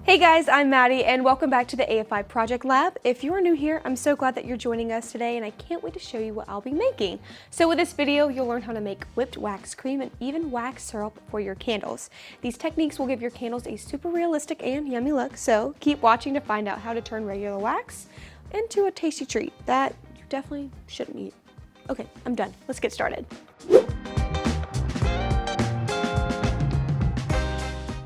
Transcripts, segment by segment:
Hey guys, I'm Maddie and welcome back to the AFI Project Lab. If you are new here, I'm so glad that you're joining us today and I can't wait to show you what I'll be making. So with this video, you'll learn how to make whipped wax cream and even wax syrup for your candles. These techniques will give your candles a super realistic and yummy look, so keep watching to find out how to turn regular wax into a tasty treat that you definitely shouldn't eat. Okay, I'm done. Let's get started.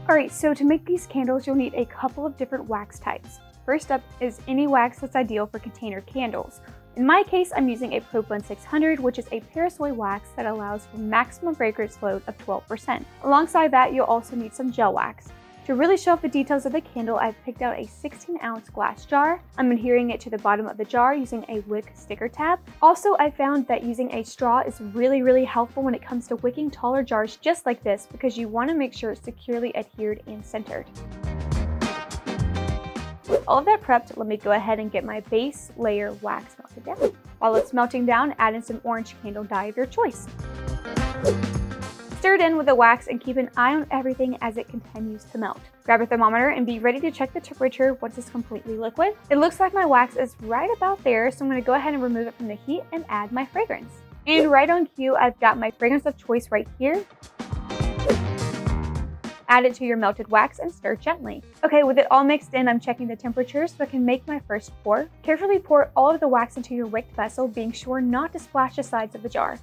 Alright, so to make these candles, you'll need a couple of different wax types. First up is any wax that's ideal for container candles. In my case, I'm using a Pecan 600, which is a parasoy wax that allows for maximum fragrance load of 12%. Alongside that, you'll also need some gel wax. To really show off the details of the candle, I've picked out a 16-ounce glass jar. I'm adhering it to the bottom of the jar using a wick sticker tab. Also, I found that using a straw is really helpful when it comes to wicking taller jars just like this because you want to make sure it's securely adhered and centered. With all of that prepped, let me go ahead and get my base layer wax melted down. While it's melting down, add in some orange candle dye of your choice. Stir it in with the wax and keep an eye on everything as it continues to melt. Grab a thermometer and be ready to check the temperature once it's completely liquid. It looks like my wax is right about there, so I'm going to go ahead and remove it from the heat and add my fragrance. And right on cue, I've got my fragrance of choice right here. Add it to your melted wax and stir gently. Okay, with it all mixed in, I'm checking the temperature so I can make my first pour. Carefully pour all of the wax into your wicked vessel, being sure not to splash the sides of the jar.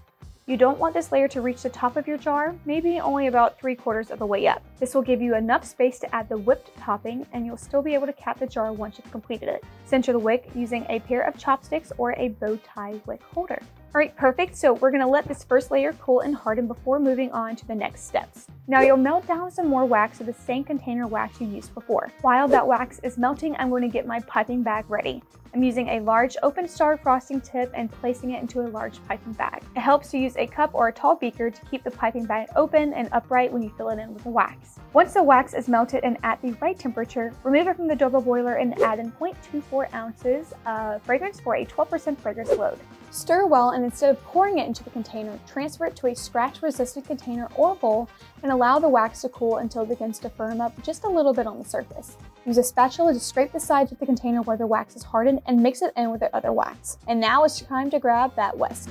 You don't want this layer to reach the top of your jar, maybe only about 3/4 of the way up. This will give you enough space to add the whipped topping and you'll still be able to cap the jar once you've completed it. Center the wick using a pair of chopsticks or a bow tie wick holder. Alright, perfect. So we're going to let this first layer cool and harden before moving on to the next steps. Now you'll melt down some more wax with the same container wax you used before. While that wax is melting, I'm going to get my piping bag ready. I'm using a large open star frosting tip and placing it into a large piping bag. It helps to use a cup or a tall beaker to keep the piping bag open and upright when you fill it in with the wax. Once the wax is melted and at the right temperature, remove it from the double boiler and add in 0.24 ounces of fragrance for a 12% fragrance load. Stir well, and instead of pouring it into the container, transfer it to a scratch-resistant container or bowl and allow the wax to cool until it begins to firm up just a little bit on the surface. Use a spatula to scrape the sides of the container where the wax is hardened and mix it in with the other wax. And now it's time to grab that whisk.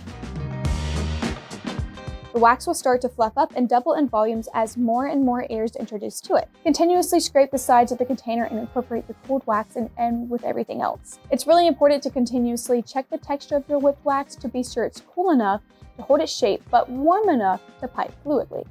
The wax will start to fluff up and double in volumes as more and more air is introduced to it. Continuously scrape the sides of the container and incorporate the cooled wax and end with everything else. It's really important to continuously check the texture of your whipped wax to be sure it's cool enough to hold its shape, but warm enough to pipe fluidly.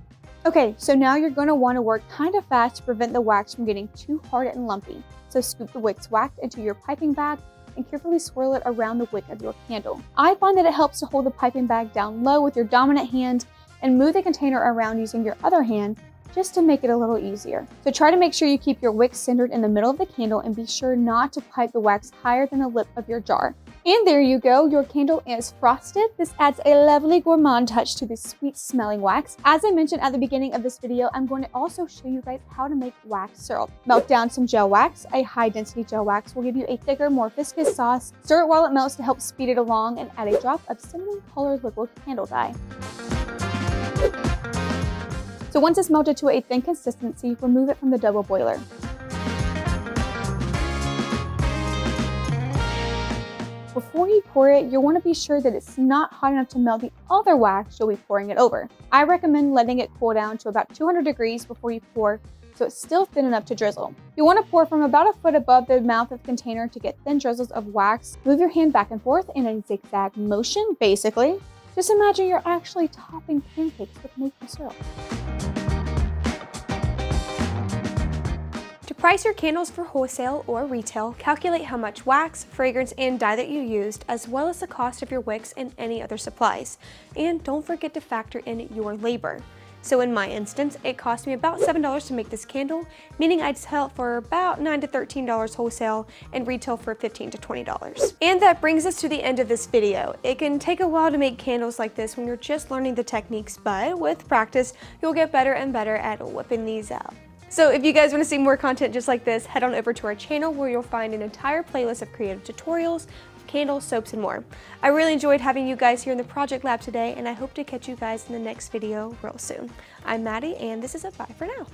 Okay, so now you're going to want to work kind of fast to prevent the wax from getting too hard and lumpy. So scoop the wax into your piping bag and carefully swirl it around the wick of your candle. I find that it helps to hold the piping bag down low with your dominant hand and move the container around using your other hand just to make it a little easier. So try to make sure you keep your wick centered in the middle of the candle and be sure not to pipe the wax higher than the lip of your jar. And there you go, your candle is frosted. This adds a lovely gourmand touch to this sweet smelling wax. As I mentioned at the beginning of this video, I'm going to also show you guys how to make wax syrup. Melt down some gel wax. A high density gel wax will give you a thicker, more viscous sauce. Stir it while it melts to help speed it along and add a drop of cinnamon colored liquid candle dye. So once it's melted to a thin consistency, remove it from the double boiler. Before you pour it, you'll want to be sure that it's not hot enough to melt the other wax you'll be pouring it over. I recommend letting it cool down to about 200 degrees before you pour, so it's still thin enough to drizzle. You want to pour from about a foot above the mouth of the container to get thin drizzles of wax. Move your hand back and forth in a zigzag motion, basically. Just imagine you're actually topping pancakes with maple syrup. To price your candles for wholesale or retail, calculate how much wax, fragrance, and dye that you used, as well as the cost of your wicks and any other supplies. And don't forget to factor in your labor. So in my instance, it cost me about $7 to make this candle, meaning I'd sell it for about $9 to $13 wholesale and retail for $15 to $20. And that brings us to the end of this video. It can take a while to make candles like this when you're just learning the techniques, but with practice, you'll get better and better at whipping these out. So if you guys want to see more content just like this, head on over to our channel where you'll find an entire playlist of creative tutorials, candles, soaps, and more. I really enjoyed having you guys here in the project lab today, and I hope to catch you guys in the next video real soon. I'm Maddie, and this is a bye for now.